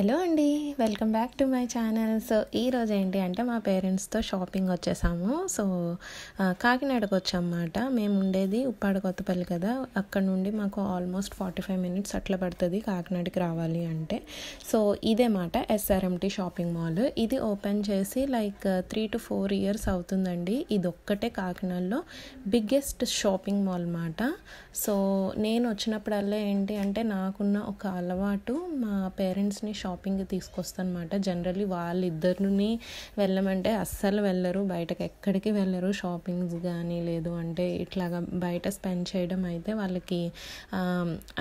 Hello అండి, welcome back to my channel. So ఈరోజు ఏంటి అంటే మా పేరెంట్స్తో షాపింగ్ వచ్చేసాము. సో కాకినాడకు వచ్చామన్నమాట. మేము ఉండేది ఉప్పాడ కొత్తపల్లి కదా, అక్కడ నుండి మాకు ఆల్మోస్ట్ 45 minutes అట్లా పడుతుంది కాకినాడకి రావాలి అంటే. సో ఇదే మాట ఎస్ఆర్ఎంటీ షాపింగ్ మాల్. ఇది ఓపెన్ చేసి 3 to 4 years అవుతుందండి. ఇది ఒక్కటే కాకినాడలో బిగ్గెస్ట్ షాపింగ్ మాల్ అన్నమాట. సో నేను వచ్చినప్పుడల్లా ఏంటి అంటే నాకున్న ఒక అలవాటు మా పేరెంట్స్ని షాపింగ్కి తీసుకొస్తాను అనమాట. జనరల్లీ వాళ్ళిద్దరిని వెళ్ళమంటే అస్సలు వెళ్ళరు, బయటకు ఎక్కడికి వెళ్ళరు. షాపింగ్స్ కానీ లేదు అంటే ఇట్లాగా బయట స్పెండ్ చేయడం అయితే వాళ్ళకి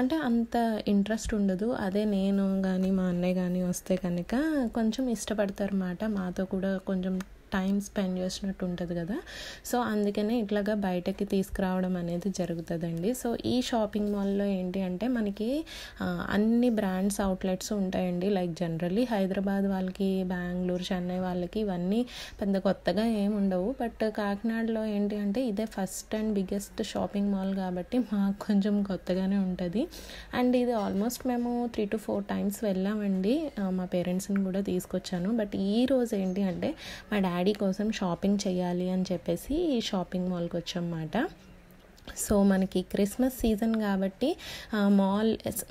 అంటే అంత ఇంట్రెస్ట్ ఉండదు. అదే నేను కానీ మా అన్నయ్య కానీ వస్తే కనుక కొంచెం ఇష్టపడతారు అన్నమాట. మాతో కూడా కొంచెం టైం స్పెండ్ చేసినట్టు ఉంటుంది కదా. సో అందుకనే ఇట్లాగా బయటకి తీసుకురావడం అనేది జరుగుతుందండి. సో ఈ షాపింగ్ మాల్లో ఏంటి అంటే మనకి అన్ని బ్రాండ్స్ అవుట్లెట్స్ ఉంటాయండి. జనరల్లీ హైదరాబాద్ వాళ్ళకి, బెంగళూరు, చెన్నై వాళ్ళకి ఇవన్నీ పెద్ద కొత్తగా ఏమి ఉండవు. బట్ కాకినాడలో ఏంటి అంటే ఇదే first and biggest shopping mall కాబట్టి మాకు కొంచెం కొత్తగానే ఉంటుంది. అండ్ ఇది ఆల్మోస్ట్ మేము 3 to 4 times వెళ్ళామండి. మా పేరెంట్స్ని కూడా తీసుకొచ్చాను. బట్ ఈ రోజు ఏంటి అంటే మా డాడీ కోసం షాపింగ్ చేయాలి అని చెప్పేసి ఈ షాపింగ్ మాల్కి వచ్చామన్నమాట. సో మనకి క్రిస్మస్ సీజన్ కాబట్టి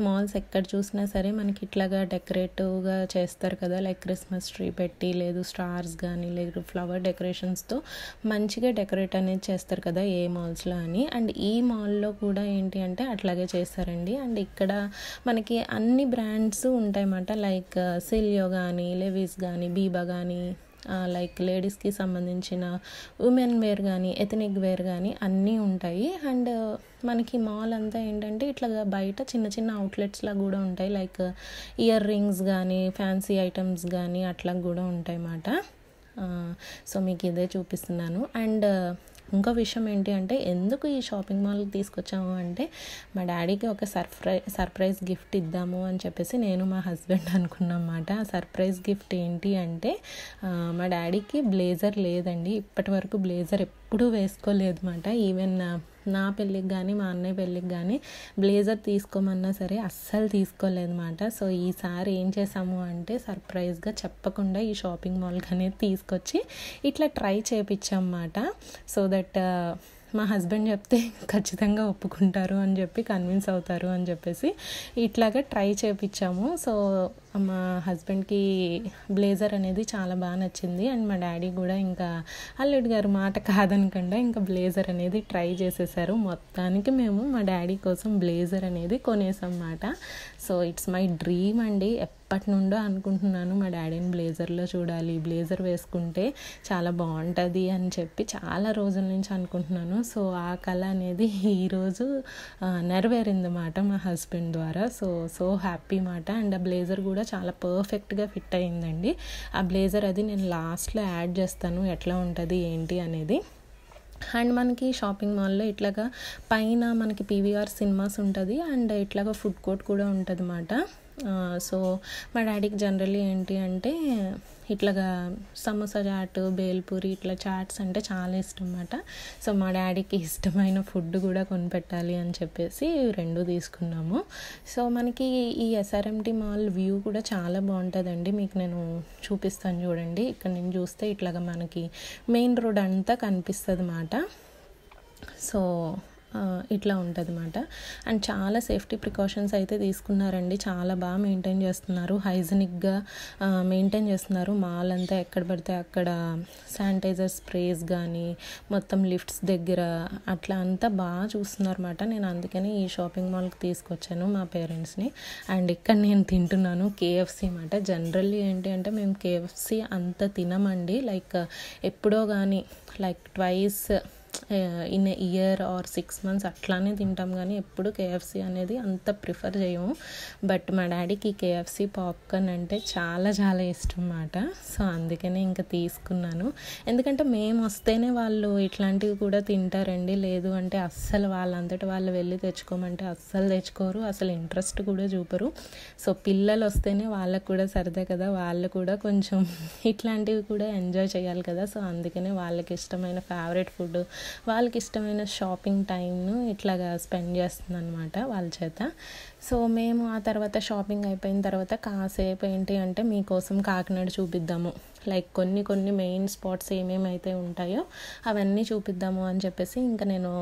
మాల్స్ ఎక్కడ చూసినా సరే మనకి ఇట్లాగా డెకరేటివ్గా చేస్తారు కదా. క్రిస్మస్ ట్రీ పెట్టి, లేదు స్టార్స్ కానీ, లేదు ఫ్లవర్ డెకరేషన్స్తో మంచిగా డెకరేట్ అనేది చేస్తారు కదా ఏ మాల్స్లో అని. అండ్ ఈ మాల్లో కూడా ఏంటి అంటే అట్లాగే చేస్తారండి. అండ్ ఇక్కడ మనకి అన్ని బ్రాండ్స్ ఉంటాయన్నమాట. సిలియో కానీ, లెవిస్ కానీ, బీబా కానీ, లేడీస్కి సంబంధించిన ఉమెన్ వేర్ కానీ, ఎథనిక్ వేర్ కానీ అన్నీ ఉంటాయి. అండ్ మనకి మాల్ అంతా ఏంటంటే ఇట్లా బయట చిన్న చిన్న అవుట్లెట్స్లా కూడా ఉంటాయి. ఇయర్ రింగ్స్ కానీ, ఫ్యాన్సీ ఐటమ్స్ కానీ అట్లా కూడా ఉంటాయి అన్నమాట. సో మీకు ఇదే చూపిస్తున్నాను. అండ్ ఇంకో విషయం ఏంటి అంటే ఎందుకు ఈ షాపింగ్ మాల్కి తీసుకొచ్చాము అంటే మా డాడీకి ఒక సర్ప్రైజ్ గిఫ్ట్ ఇద్దాము అని చెప్పేసి నేను మా హస్బెండ్ అనుకున్నమాట. ఆ సర్ప్రైజ్ గిఫ్ట్ ఏంటి అంటే మా డాడీకి బ్లేజర్ లేదండి. ఇప్పటి వరకు బ్లేజర్ ఎప్పుడూ వేసుకోలేదు అన్నమాట. ఈవెన్ నా పెళ్ళికి కానీ, మా అన్నయ్య పెళ్ళికి కానీ బ్లేజర్ తీసుకోమన్నా సరే అస్సలు తీసుకోలేదన్నమాట. సో ఈసారి ఏం చేసాము అంటే సర్ప్రైజ్గా చెప్పకుండా ఈ షాపింగ్ మాల్కి అనేది తీసుకొచ్చి ఇట్లా ట్రై చేయించామన్నమాట. సో దట్ మా హస్బెండ్ చెప్తే ఖచ్చితంగా ఒప్పుకుంటారు అని చెప్పి, కన్విన్స్ అవుతారు అని చెప్పేసి ఇట్లాగా ట్రై చేయించాము. సో మా హస్బెండ్కి బ్లేజర్ అనేది చాలా బాగా నచ్చింది. అండ్ మా డాడీ కూడా ఇంకా అల్లుడు గారు మాట కాదనకుండా ఇంకా బ్లేజర్ అనేది ట్రై చేసేసారు. మొత్తానికి మేము మా డాడీ కోసం బ్లేజర్ అనేది కొనేసాం అన్నమాట. సో ఇట్స్ మై డ్రీమ్ అండి. ఎప్పటి నుండో అనుకుంటున్నాను మా డాడీని బ్లేజర్లో చూడాలి, బ్లేజర్ వేసుకుంటే చాలా బాగుంటుంది అని చెప్పి చాలా రోజుల నుంచి అనుకుంటున్నాను. సో ఆ కళ అనేది ఈరోజు నెరవేరిందన్నమాట మా హస్బెండ్ ద్వారా. సో హ్యాపీ మాట. అండ్ ఆ బ్లేజర్ కూడా చాలా పర్ఫెక్ట్గా ఫిట్ అయిందండి. ఆ బ్లేజర్ అది నేను లాస్ట్లో యాడ్ చేస్తాను ఎట్లా ఉంటుంది ఏంటి అనేది. అండ్ మనకి షాపింగ్ మాల్లో ఇట్లాగా పైన మనకి పీవీఆర్ సినిమాస్ ఉంటుంది. అండ్ ఇట్లాగా ఫుడ్ కోర్ట్ కూడా ఉంటుంది అన్నమాట. సో మా డాడీకి జనరల్లీ ఏంటి అంటే ఇట్లాగా సమోసా చాట్, బేల్పూరి ఇట్లా చాట్స్ అంటే చాలా ఇష్టం అన్నమాట. సో మా డాడీకి ఇష్టమైన ఫుడ్ కూడా కొనిపెట్టాలి అని చెప్పేసి 2 తీసుకున్నాము. సో మనకి ఈ ఎస్ఆర్ఎంటీ మాల్ వ్యూ కూడా చాలా బాగుంటుందండి. మీకు నేను చూపిస్తాను చూడండి. ఇక్కడ నేను చూస్తే ఇట్లాగా మనకి మెయిన్ రోడ్ అంతా కనిపిస్తుంది అన్నమాట. సో ఇట్లా ఉంటుంది అన్నమాట. అండ్ చాలా సేఫ్టీ ప్రికాషన్స్ అయితే తీసుకున్నారండి. చాలా బాగా మెయింటైన్ చేస్తున్నారు, హైజీనిక్గా మెయింటైన్ చేస్తున్నారు. మాల్ అంతా ఎక్కడ పడితే అక్కడ శానిటైజర్ స్ప్రేస్ కానీ, మొత్తం లిఫ్ట్స్ దగ్గర అట్లా అంతా బాగా చూస్తున్నారు అన్నమాట. నేను అందుకని ఈ షాపింగ్ మాల్కి తీసుకొచ్చాను మా పేరెంట్స్ని. అండ్ ఇక్కడ నేను తింటున్నాను కేఎఫ్సీ అన్నమాట. జనరల్లీ ఏంటి అంటే మేము కేఎఫ్సీ అంత తినమండి. ఎప్పుడో కానీ twice in a year are 6 months అట్లానే తింటాం, కానీ ఎప్పుడు కేఎఫ్సీ అనేది అంత ప్రిఫర్ చేయము. బట్ మా డాడీకి కేఎఫ్సీ పాప్కార్న్ అంటే చాలా చాలా ఇష్టం అన్నమాట. సో అందుకనే ఇంకా తీసుకున్నాను. ఎందుకంటే మేము వస్తేనే వాళ్ళు ఇట్లాంటివి కూడా తింటారండి. లేదు అంటే అస్సలు వాళ్ళంతటి వాళ్ళు వెళ్ళి తెచ్చుకోమంటే అస్సలు తెచ్చుకోరు, అసలు ఇంట్రెస్ట్ కూడా చూపరు. సో పిల్లలు వస్తేనే వాళ్ళకు కూడా సరదా కదా, వాళ్ళు కూడా కొంచెం ఇట్లాంటివి కూడా ఎంజాయ్ చేయాలి కదా. సో అందుకనే వాళ్ళకి ఇష్టమైన ఫేవరెట్ ఫుడ్ వాళ్ళకి ఇష్టమైన షాపింగ్ టైంను ఇట్లాగా స్పెండ్ చేస్తుంది అనమాట వాళ్ళ చేత. సో మేము ఆ తర్వాత షాపింగ్ అయిపోయిన తర్వాత కాసేపు ఏంటి అంటే మీకోసం కాకినాడ చూపిద్దాము, లైక్ కొన్ని కొన్ని మెయిన్ స్పాట్స్ ఏమేమైతే ఉంటాయో అవన్నీ చూపిద్దాము అని చెప్పేసి ఇంకా నేను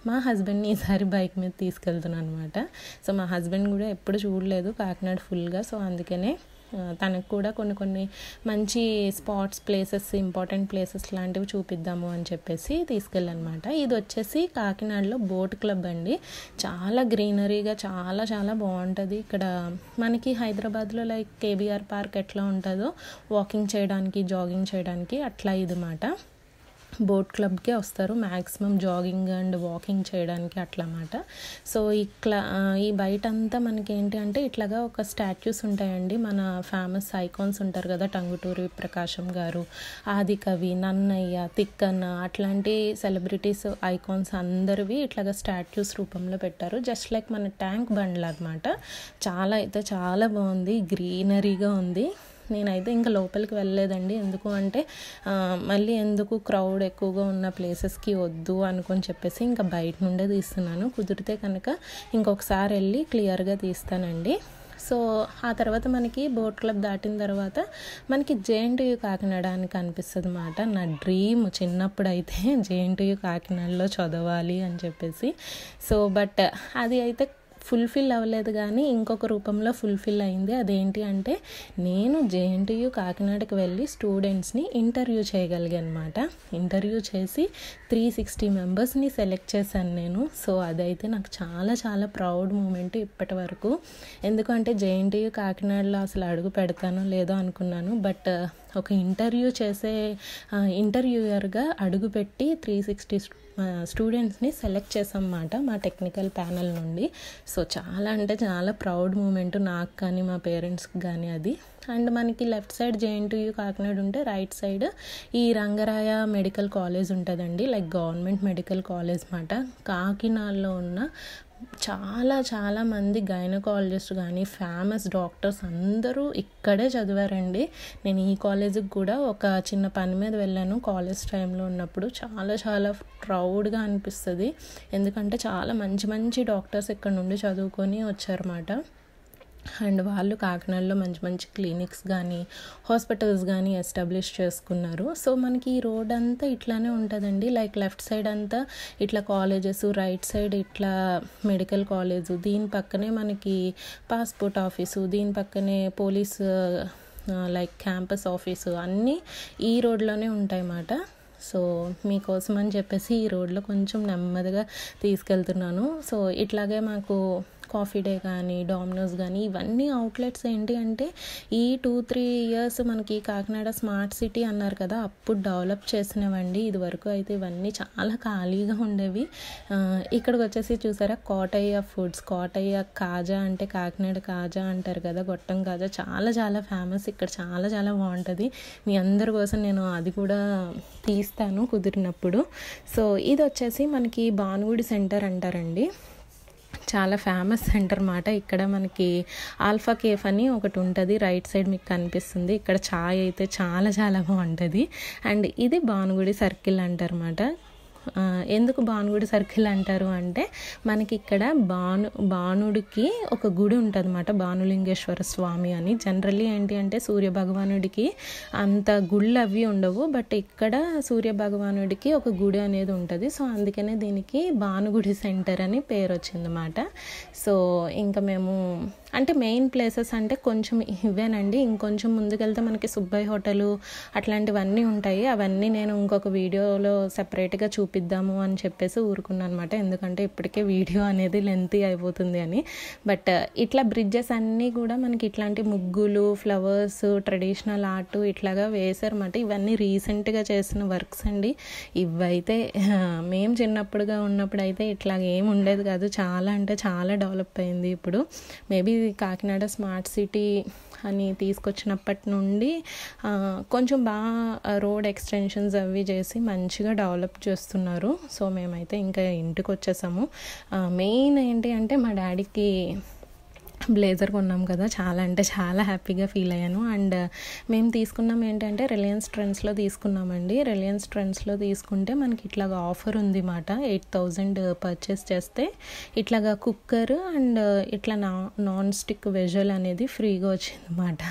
మా హస్బెండ్ని ఈసారి బైక్ మీద తీసుకెళ్తున్నాను అనమాట. సో మా హస్బెండ్ కూడా ఎప్పుడు చూడలేదు కాకినాడ ఫుల్గా, సో అందుకనే తనకు కూడా కొన్ని కొన్ని మంచి స్పాట్స్, ప్లేసెస్, ఇంపార్టెంట్ ప్లేసెస్ లాంటివి చూపిద్దాము అని చెప్పేసి తీసుకెళ్ళనమాట. ఇది వచ్చేసి కాకినాడలో బోట్ క్లబ్ అండి. చాలా గ్రీనరీగా చాలా చాలా బాగుంటుంది. ఇక్కడ మనకి హైదరాబాద్లో లైక్ కేబీఆర్ పార్క్ ఎట్లా ఉంటుందో వాకింగ్ చేయడానికి, జాగింగ్ చేయడానికి అట్లా ఇది మాట. బోట్ క్లబ్కే వస్తారు మ్యాక్సిమం జాగింగ్ అండ్ వాకింగ్ చేయడానికి అట్లా అన్నమాట. సో ఈ బయట అంతా మనకి ఏంటి అంటే ఇట్లాగా ఒక స్టాచ్యూస్ ఉంటాయండి. మన ఫేమస్ ఐకాన్స్ ఉంటారు కదా, టంగుటూరి ప్రకాశం గారు, ఆది కవి, నన్నయ్య, తిక్కన్న, అట్లాంటి సెలబ్రిటీస్ ఐకాన్స్ అందరివి ఇట్లాగా స్టాచ్యూస్ రూపంలో పెట్టారు. జస్ట్ లైక్ మన ట్యాంక్ బండ్లు అనమాట. చాలా అయితే చాలా బాగుంది, గ్రీనరీగా ఉంది. నేనైతే ఇంకా లోపలికి వెళ్ళలేదండి, ఎందుకు అంటే మళ్ళీ ఎందుకు క్రౌడ్ ఎక్కువగా ఉన్న ప్లేసెస్కి వద్దు అనుకొని చెప్పేసి ఇంకా బయట నుండే తీస్తున్నాను. కుదిరితే కనుక ఇంకొకసారి వెళ్ళి క్లియర్గా తీస్తానండి. సో ఆ తర్వాత మనకి బోట్ క్లబ్ దాటిన తర్వాత మనకి జేఎన్టీయూ కాకినాడ అని కనిపిస్తుంది అన్నమాట. నా డ్రీమ్ చిన్నప్పుడు అయితే జేఎన్టీయూ కాకినాడలో చదవాలి అని చెప్పేసి. సో బట్ అది అయితే ఫుల్ఫిల్ అవ్వలేదు, కానీ ఇంకొక రూపంలో ఫుల్ఫిల్ అయింది. అదేంటి అంటే నేను జేఎన్టీయూ కాకినాడకి వెళ్ళి స్టూడెంట్స్ని ఇంటర్వ్యూ చేయగలిగాను అనమాట. ఇంటర్వ్యూ చేసి 360 మెంబర్స్ని సెలెక్ట్ చేశాను నేను. సో అదైతే నాకు చాలా చాలా ప్రౌడ్ మూమెంట్ ఇప్పటి వరకు. ఎందుకంటే జేఎన్టీయూ కాకినాడలో అసలు అడుగు పెడతానో లేదో అనుకున్నాను, బట్ ఒక ఇంటర్వ్యూయర్గా అడుగుపెట్టి 360 స్టూడెంట్స్ని సెలెక్ట్ చేసామన్నమాట మా టెక్నికల్ ప్యానల్ నుండి. సో చాలా అంటే చాలా ప్రౌడ్ మూమెంట్ నాకు కానీ మా పేరెంట్స్కి కానీ అది. అండ్ మనకి లెఫ్ట్ సైడ్ జేఎన్టీయూ కాకినాడ ఉంటే రైట్ సైడ్ ఈ రంగరాయ మెడికల్ కాలేజ్ ఉంటుందండి, లైక్ గవర్నమెంట్ మెడికల్ కాలేజ్ మాట. కాకినాడలో ఉన్న చాలా చాలా మంది గైనకాలజిస్ట్ కానీ ఫేమస్ డాక్టర్స్ అందరూ ఇక్కడే చదివారండి. నేను ఈ కాలేజీకి కూడా ఒక చిన్న పని మీద వెళ్ళాను కాలేజ్ టైంలో ఉన్నప్పుడు. చాలా చాలా ప్రౌడ్గా అనిపిస్తుంది, ఎందుకంటే చాలా మంచి మంచి డాక్టర్స్ ఇక్కడ నుండి చదువుకొని వచ్చారన్నమాట. అండ్ వాళ్ళు కాకినాడలో మంచి మంచి క్లినిక్స్ కానీ హాస్పిటల్స్ కానీ ఎస్టాబ్లిష్ చేసుకున్నారు. సో మనకి ఈ రోడ్ అంతా ఇట్లానే ఉంటుందండి, లైక్ లెఫ్ట్ సైడ్ అంతా ఇట్లా కాలేజెస్, రైట్ సైడ్ ఇట్లా మెడికల్ కాలేజు, దీని పక్కనే మనకి పాస్పోర్ట్ ఆఫీసు, దీని పక్కనే పోలీస్ లైక్ క్యాంపస్ ఆఫీసు, అన్నీ ఈ రోడ్లోనే ఉంటాయి అన్నమాట. సో మీకోసం అని చెప్పేసి ఈ రోడ్లో కొంచెం నెమ్మదిగా తీసుకెళ్తున్నాను. సో ఇట్లాగే మాకు కాఫీ డే కానీ డామినోస్ కానీ ఇవన్నీ అవుట్లెట్స్ ఏంటి అంటే ఈ 2-3 ఇయర్స్ మనకి కాకినాడ స్మార్ట్ సిటీ అన్నారు కదా, అప్పుడు డెవలప్ చేసినవండి. ఇది వరకు అయితే ఇవన్నీ చాలా ఖాళీగా ఉండేవి. ఇక్కడికి వచ్చేసి చూసారా కోటయ్య ఫుడ్స్, కోటయ్య కాజా అంటే కాకినాడ కాజా అంటారు కదా, గొట్టం కాజా చాలా చాలా ఫేమస్ ఇక్కడ, చాలా చాలా బాగుంటుంది. మీ అందరి కోసం నేను అది కూడా తీస్తాను కుదిరినప్పుడు. సో ఇది వచ్చేసి మనకి భానుగుడి సెంటర్ అంటారండి, చాలా ఫేమస్ సెంటర్ మాట. ఇక్కడ మనకి ఆల్ఫా కేఫ్ అని ఒకటి ఉంటుంది, రైట్ సైడ్ మీకు కనిపిస్తుంది. ఇక్కడ చాయ్ అయితే చాలా చాలా బాగుంటుంది. అండ్ ఇది భానుగుడి సర్కిల్ అంటారు అన్నమాట. ఎందుకు భానుగుడి సర్కిల్ అంటారు అంటే మనకి ఇక్కడ భానుడికి ఒక గుడి ఉంటుంది అన్నమాట, భానులింగేశ్వర స్వామి అని. జనరల్లీ ఏంటి అంటే సూర్య భగవానుడికి అంత గుళ్ళు అవి ఉండవు, బట్ ఇక్కడ సూర్య భగవానుడికి ఒక గుడి అనేది ఉంటుంది. సో అందుకనే దీనికి భానుగుడి సెంటర్ అని పేరు వచ్చిందన్నమాట. సో ఇంకా మేము అంటే మెయిన్ ప్లేసెస్ అంటే కొంచెం ఇవేనండి. ఇంకొంచెం ముందుకెళ్తే మనకి సుబ్బయ్య హోటలు అట్లాంటివన్నీ ఉంటాయి. అవన్నీ నేను ఇంకొక వీడియోలో సెపరేట్గా చూపిద్దాము అని చెప్పేసి ఊరుకున్నాను అనమాట, ఎందుకంటే ఇప్పటికే వీడియో అనేది లెంతీ అయిపోతుంది అని. బట్ ఇట్లా బ్రిడ్జెస్ అన్నీ కూడా మనకి ఇట్లాంటి ముగ్గులు, ఫ్లవర్స్, ట్రెడిషనల్ ఆర్ట్ ఇట్లాగా వేశారన్నమాట. ఇవన్నీ రీసెంట్గా చేసిన వర్క్స్ అండి. ఇవైతే మేము చిన్నప్పుడుగా ఉన్నప్పుడు అయితే ఇట్లాగ ఏమి ఉండేది కాదు, చాలా అంటే చాలా డెవలప్ అయింది ఇప్పుడు. మేబీ కాకినాడ స్మార్ట్ సిటీ అని తీసుకొచ్చినప్పటి నుండి కొంచెం బాగా రోడ్ ఎక్స్టెన్షన్స్ అవి చేసి మంచిగా డెవలప్ చేస్తున్నారు. సో మేమైతే ఇంకా ఇంటికి వచ్చేసాము. మెయిన్ ఏంటి అంటే మా డాడీకి బ్లేజర్ కొన్నాం కదా, చాలా అంటే చాలా హ్యాపీగా ఫీల్ అయ్యాను. అండ్ మేము తీసుకున్నాం ఏంటంటే రిలయన్స్ ట్రెండ్స్లో తీసుకున్నామండి. రిలయన్స్ ట్రెండ్స్లో తీసుకుంటే మనకి ఇట్లాగా ఆఫర్ ఉంది మాట. 8,000 పర్చేస్ చేస్తే ఇట్లాగా కుక్కర్ అండ్ ఇట్లా నాన్ స్టిక్ వెజల్ అనేది ఫ్రీగా వచ్చిందన్నమాట.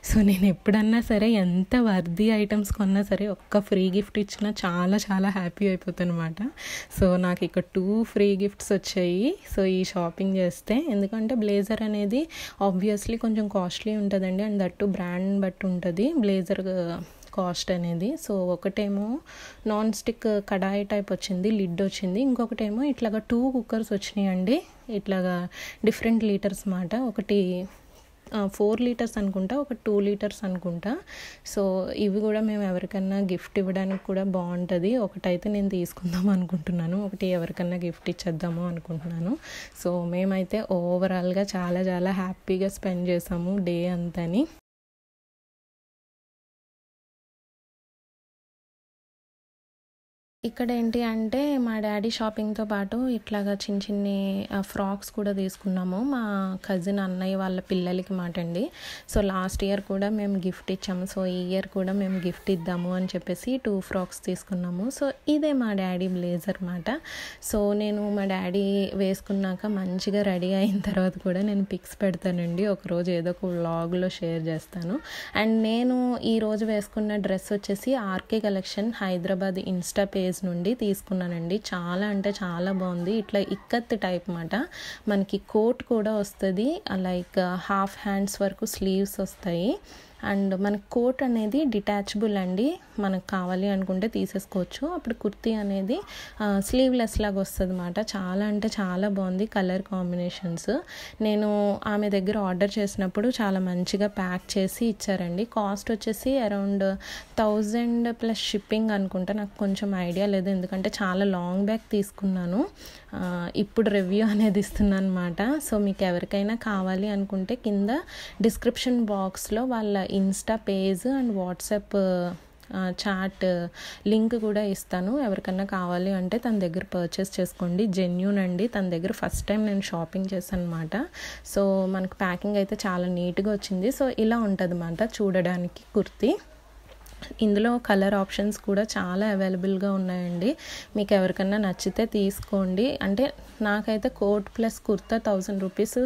సో నేను ఎప్పుడన్నా సరే ఎంత వర్దీ ఐటమ్స్ కొన్నా సరే ఒక్క ఫ్రీ గిఫ్ట్ ఇచ్చినా చాలా చాలా హ్యాపీ అయిపోతాను అనమాట. సో నాకు ఇక్కడ 2 ఫ్రీ గిఫ్ట్స్ వచ్చాయి సో ఈ షాపింగ్ చేస్తే. ఎందుకంటే బ్లేజర్ అనేది ఆబ్వియస్లీ కొంచెం కాస్ట్లీ ఉంటుందండి, అండ్ దట్టు బ్రాండ్ బట్టి ఉంటుంది బ్లేజర్ కాస్ట్ అనేది. సో ఒకటేమో నాన్ స్టిక్ కడాయి టైప్ వచ్చింది, లిడ్ వచ్చింది. ఇంకొకటేమో ఇట్లాగా 2 కుక్కర్స్ వచ్చినాయండి, ఇట్లాగా డిఫరెంట్ లీటర్స్ మాట. ఒకటి 4 లీటర్స్ అనుకుంటా, ఒక 2 లీటర్స్ అనుకుంటా. సో ఇవి కూడా మేము ఎవరికన్నా గిఫ్ట్ ఇవ్వడానికి కూడా బాగుంటుంది. ఒకటైతే నేను తీసుకుందాం అనుకుంటున్నాను, ఒకటి ఎవరికన్నా గిఫ్ట్ ఇచ్చేద్దాము అనుకుంటున్నాను. సో మేమైతే ఓవరాల్గా చాలా చాలా హ్యాపీగా స్పెండ్ చేసాము డే అంతని. ఇక్కడ ఏంటి అంటే మా డాడీ షాపింగ్తో పాటు ఇట్లాగా చిన్న చిన్ని ఫ్రాక్స్ కూడా తీసుకున్నాము మా కజిన్ అన్నయ్య వాళ్ళ పిల్లలకి మాట అండి. సో లాస్ట్ ఇయర్ కూడా మేము గిఫ్ట్ ఇచ్చాము, సో ఈ ఇయర్ కూడా మేము గిఫ్ట్ ఇద్దాము అని చెప్పేసి 2 ఫ్రాక్స్ తీసుకున్నాము. సో ఇదే మా డాడీ బ్లేజర్ మాట. సో నేను మా డాడీ వేసుకున్నాక మంచిగా రెడీ అయిన తర్వాత కూడా నేను పిక్స్ పెడతానండి, ఒకరోజు ఏదో ఒక వ్లాగ్లో షేర్ చేస్తాను. అండ్ నేను ఈరోజు వేసుకున్న డ్రెస్ వచ్చేసి RK collection Hyderabad insta page నుండి తీసుకున్నానండి. చాలా అంటే చాలా బాగుంది. ఇట్లా ఇక్కత్ టైప్ మాట. మనకి కోట్ కూడా వస్తుంది, లైక్ హాఫ్ హ్యాండ్స్ వరకు స్లీవ్స్ వస్తాయి. అండ్ మన కోట్ అనేది డిటాచబుల్ అండి, మనకు కావాలి అనుకుంటే తీసేసుకోవచ్చు. అప్పుడు కుర్తీ అనేది స్లీవ్లెస్ లాగా వస్తుంది అన్నమాట. చాలా అంటే చాలా బాగుంది కలర్ కాంబినేషన్స్. నేను ఆమె దగ్గర ఆర్డర్ చేసినప్పుడు చాలా మంచిగా ప్యాక్ చేసి ఇచ్చారండి. కాస్ట్ వచ్చేసి అరౌండ్ 1000 ప్లస్ షిప్పింగ్ అనుకుంటా, నాకు కొంచెం ఐడియా లేదు ఎందుకంటే చాలా లాంగ్ బ్యాగ్ తీసుకున్నాను. ఇప్పుడు రివ్యూ అనేది ఇస్తున్నాను అనమాట. సో మీకు ఎవరికైనా కావాలి అనుకుంటే కింద డిస్క్రిప్షన్ బాక్స్లో వాళ్ళ insta page and WhatsApp chat link కూడా ఇస్తాను. ఎవరికన్నా కావాలి అంటే తన దగ్గర పర్చేస్ చేసుకోండి. జెన్యూన్ అండి, తన దగ్గర ఫస్ట్ టైం నేను షాపింగ్ చేశాను అనమాట. సో మనకు ప్యాకింగ్ అయితే చాలా నీట్గా వచ్చింది. సో ఇలా ఉంటుంది అన్నమాట చూడడానికి కుర్తీ. ఇందులో కలర్ ఆప్షన్స్ కూడా చాలా అవైలబుల్గా ఉన్నాయండి, మీకు ఎవరికన్నా నచ్చితే తీసుకోండి. అంటే నాకైతే కోట్ ప్లస్ కుర్తా 1000 రూపీస్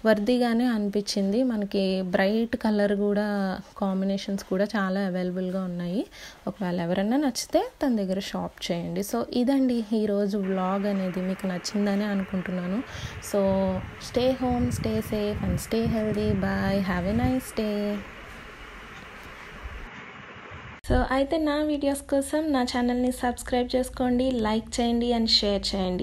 వర్దిగానే అనిపించింది. మనకి బ్రైట్ కలర్ కూడా కాంబినేషన్స్ కూడా చాలా అవైలబుల్గా ఉన్నాయి. ఒకవేళ ఎవరన్నా నచ్చితే తన దగ్గర షాప్ చేయండి. సో ఇదండి ఈరోజు వ్లాగ్ అనేది, మీకు నచ్చిందని అనుకుంటున్నాను. So stay home, stay safe and stay healthy. Bye, have a nice day. So అయితే నా వీడియోస్ కోసం నా ఛానల్ని సబ్స్క్రైబ్ చేసుకోండి, లైక్ చేయండి అండ్ షేర్ చేయండి.